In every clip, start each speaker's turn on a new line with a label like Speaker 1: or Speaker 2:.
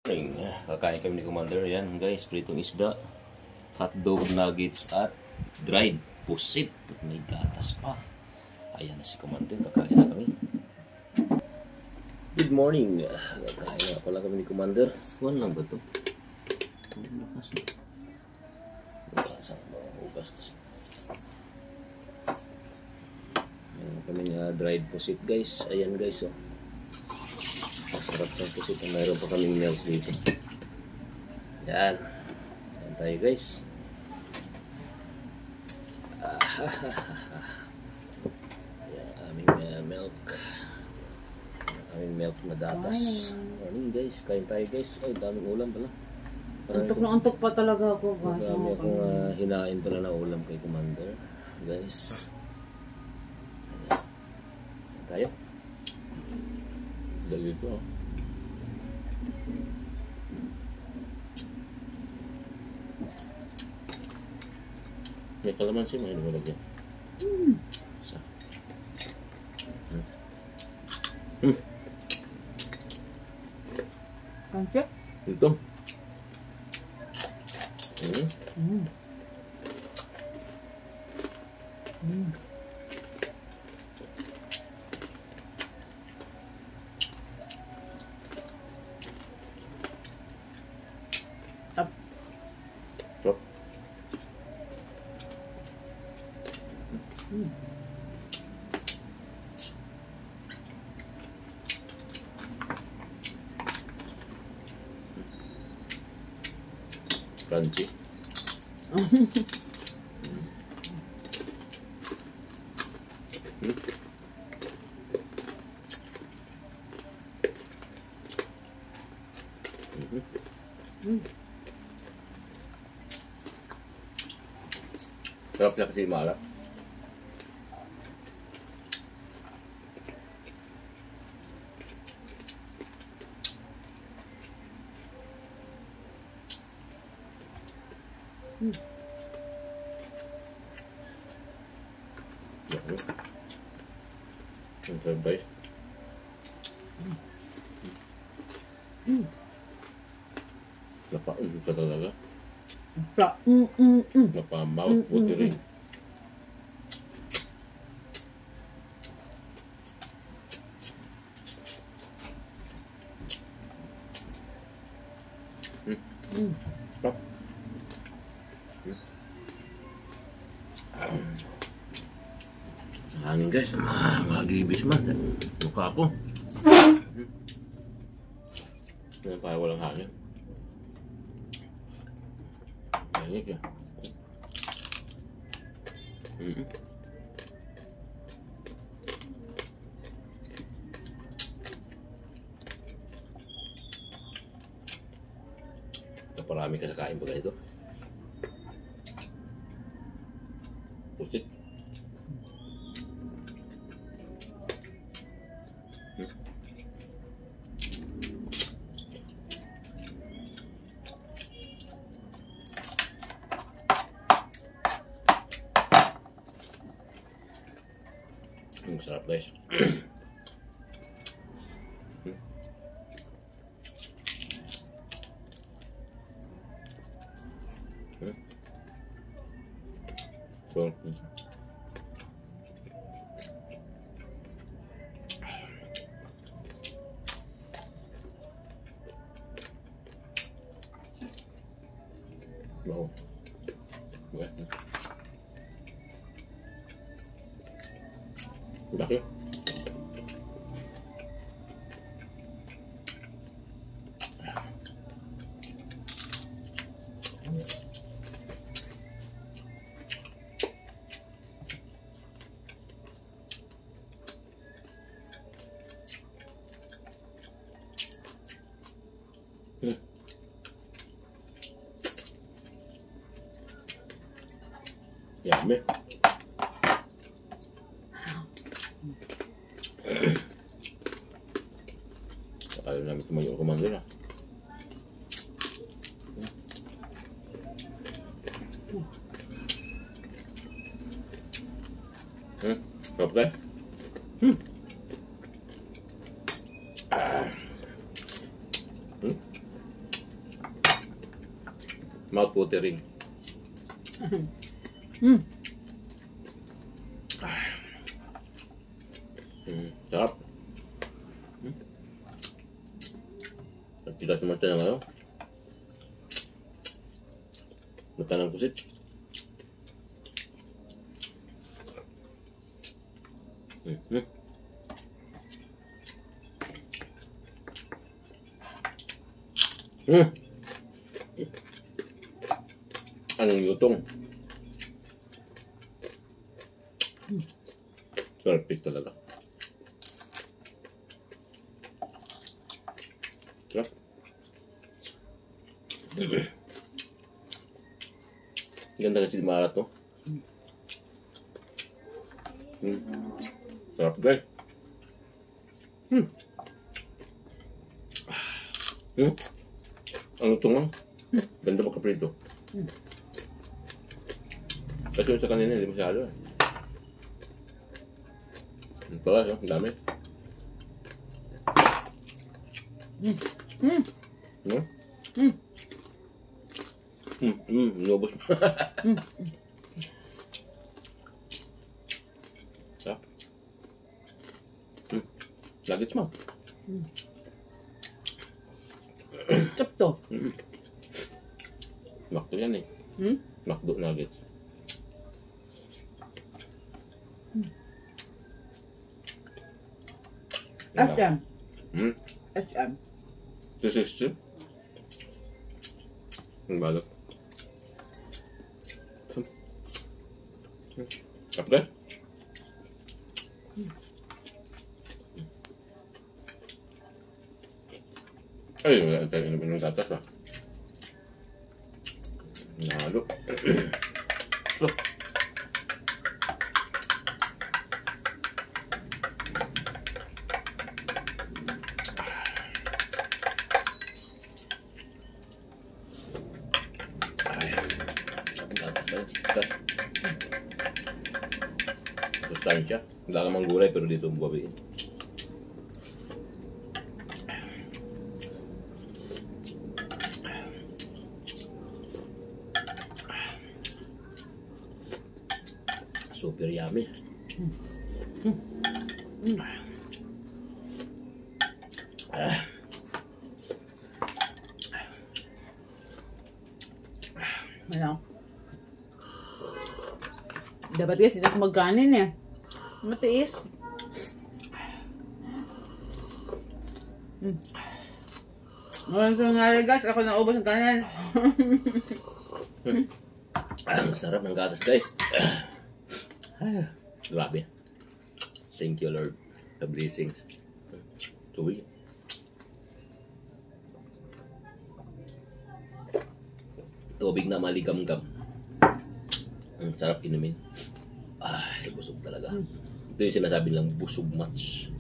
Speaker 1: Kakain kami ni Commander. Yan guys, pritong isda, hotdog nuggets at dried pusit. At may gatas pa. Ayan na si Commander, kakain na kami. Good morning. Kakain na pala kami ni Commander. One lang ba ito? Lakas na. Lakas ang mga hugas kasi. Ayan kami nga dried pusit guys. Ayan guys oh. Masarap sa pusit. Mayroon pa kaming milk dito. Yan. Yan tayo guys. Yan aming milk. Aming milk na gatas. Morning guys. Kain tayo guys. Ay daming ulam pala.
Speaker 2: Antok na antok pa talaga ako guys.
Speaker 1: Marami akong hinain pala na ulam kay Commander. Guys. Yan tayo. Dali ito. May kalamansi mo, hindi mo lagyan. Isa.
Speaker 2: Pancit?
Speaker 1: Ito.
Speaker 2: Up.
Speaker 1: Stop. Crunchy. Sarap niya kasi maalat. Ang sabay. Napaun ka talaga. Napamouth buti rin. Stop. Hangin guys, magibis man. Mukha ko. Yan kaya walang hangin. Hangin ka. Naparami ka sa kain ba ito? Pusit. Sarap guys. So, wow. Laki. Yummy. Ayaw namin tumayo ang Commander na. Sarap guys. Mouth-watering. Sarap. At tigas naman tayo ngayon. Mata ng pusit. Anong lutong? Perfect talaga. Sarap. Ganda kasi di maalat, no? Sarap, guys. Ang lutong lang. Ganda magkaprito. Kasi yung sa kanina, hindi masyado. Ang pala, ang dami. Inubos mo. Sarap. Nuggets mo.
Speaker 2: Sarap to.
Speaker 1: Makdo yan eh. Makdo nuggets.
Speaker 2: SM.
Speaker 1: Hmm?
Speaker 2: SM.
Speaker 1: 260? Ang balot. Sarap guys. Ay, wala tayo inom ng gatas ah. Nalo. So. Sustansya. Wala namang gulay pero dito buwabiin. Super yummy.
Speaker 2: Ano? Dapat guys, hindi ako magkanin eh. Matiis. Walang sungali guys, ako naubos ng kanin.
Speaker 1: Ang sarap ng gatas guys. Grabe. Thank you Lord. The blessings. Tuloy. Tubig na maligam-gam. Ang sarap inumin. Busog talaga. Ito yung sinasabi lang busog match.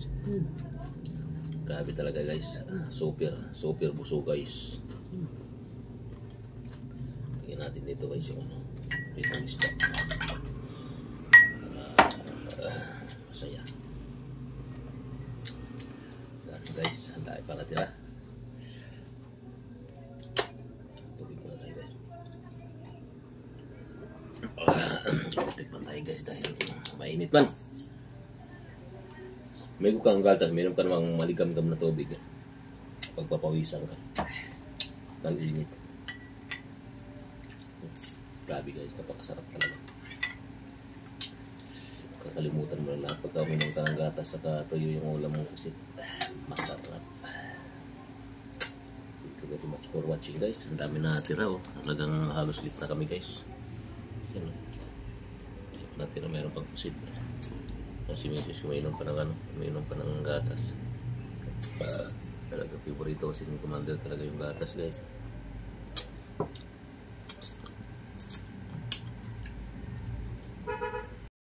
Speaker 1: Grabe talaga guys. Super busog guys. Lagyan natin dito guys yung ano. Itong isda. Masaya. Dami guys. Ang dami pa natira. Tubig muna tayo guys. Tikman tayo guys dahil mainit man. May kang gatas, mayroon ka namang maligam-gam na tubig. Pagpapawisan ka. Ang init. Grabe guys, napakasarap talaga. Kakalimutan mo na lahat pagka uminom ka ng gatas saka tuyo yung ulam mong kusit. Masarap. Thank you very much for watching guys. Ang dami na natira oh. Talagang halos lit na kami guys. Yan oh. Natira mayroon pang kusit. Si Mrs. uminom pa ng gatas. Talaga favorito kasi ni Commander talaga yung gatas guys.